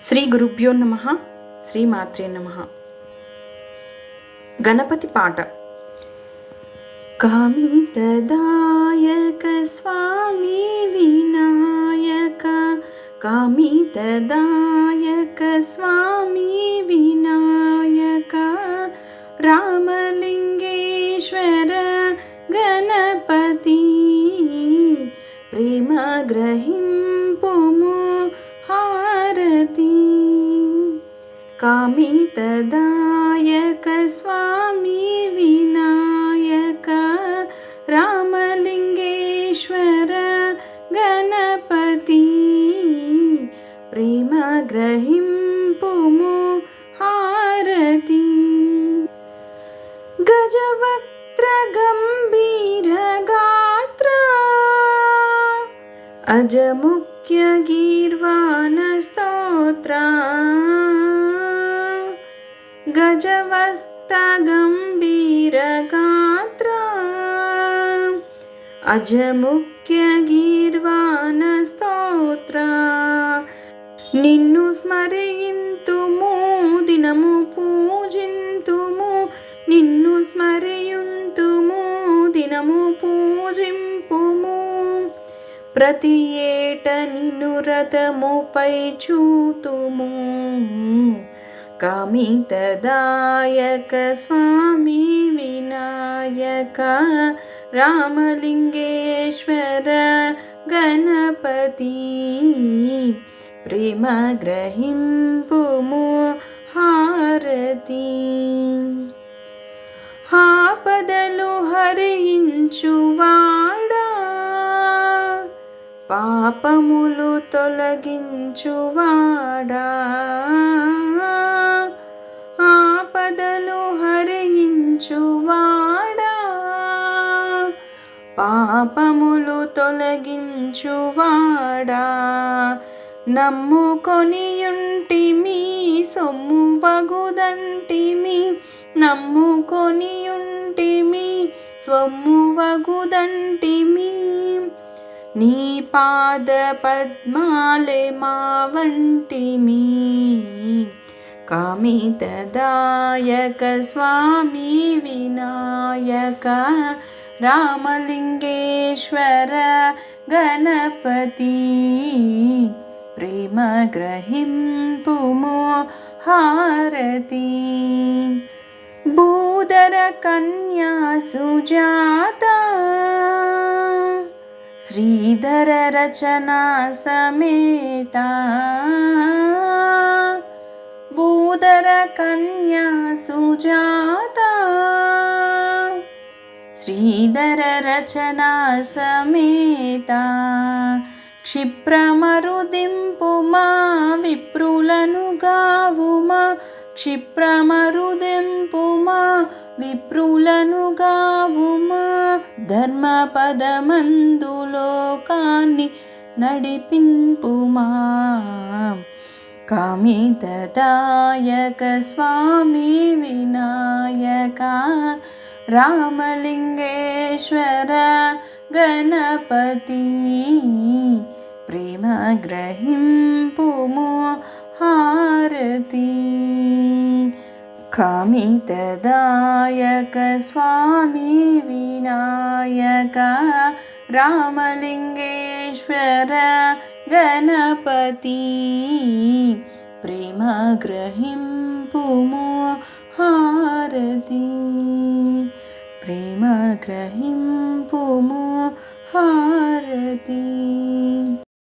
శ్రీ గురుభ్యో నమః. శ్రీమాత్రే నమః. గణపతి పాట. కామితదాయక స్వామి వినాయక, కామితదాయక స్వామి వినాయక, రామలింగేశ్వర గణపతి, ప్రేమ గ్రహింపుము హారతి. కామితదాయక స్వామి వినాయక, రామలింగేశ్వర గణపతి, ప్రేమ గ్రహింపుము హారతి. గజవక్త్ర గంభీర గాత్ర, అజముఖ్య గీర్వాణ స్తోత్ర, గజవస్త గంభీర గాత్ర, అజముఖ్య గీర్వాణ స్తోత్ర. నిన్ను స్మరయింతుము దినము పూజింతుము, నిన్ను స్మరయుంతుము దినము పూజింపుము. ప్రతి ఏట నిన్ను రథముపై చూతుము. కామితదాయక స్వామి వినాయక, రామలింగేశ్వర గణపతి, ప్రేమ గ్రహింపుము హారతి. ఆపదలు హరించువాడా, పాపములు తొలగించువాడా, ఆపదలు హరించువాడా, పాపములు తొలగించువాడా. నమ్ముకొనియుంటిమి సొమ్ము వగుదంటిమి, నమ్ముకొనియుంటిమి సొమ్ము వగుదంటిమి. నీ పాద పద్మాలే మా వంటిమి. కామితదాయక స్వామి వినాయక, రామలింగేశ్వర గణపతి, ప్రేమ గ్రహింపుము హారతి. భూధర కన్యా సుజాత, శ్రీధర రచనా సమేత, భూధర కన్యా సుజాత, శ్రీధర రచనా సమేత. క్షిప్రమరుదింపుమా విప్రులను గావుమా, క్షిప్రమరుదింపుమా విప్రులను గావుమా. ధర్మపదమందు లోకాన్ని నడిపింపుమా. కామితదాయక స్వామి వినాయక, రామలింగేశ్వర గణపతి, ప్రేమ గ్రహింపుము హారతి. కామితదాయక స్వామి వినాయక, రామలింగేశ్వర గణపతి, ప్రేమ గ్రహింపుము హారతి, ప్రేమ గ్రహింపుము హారతి.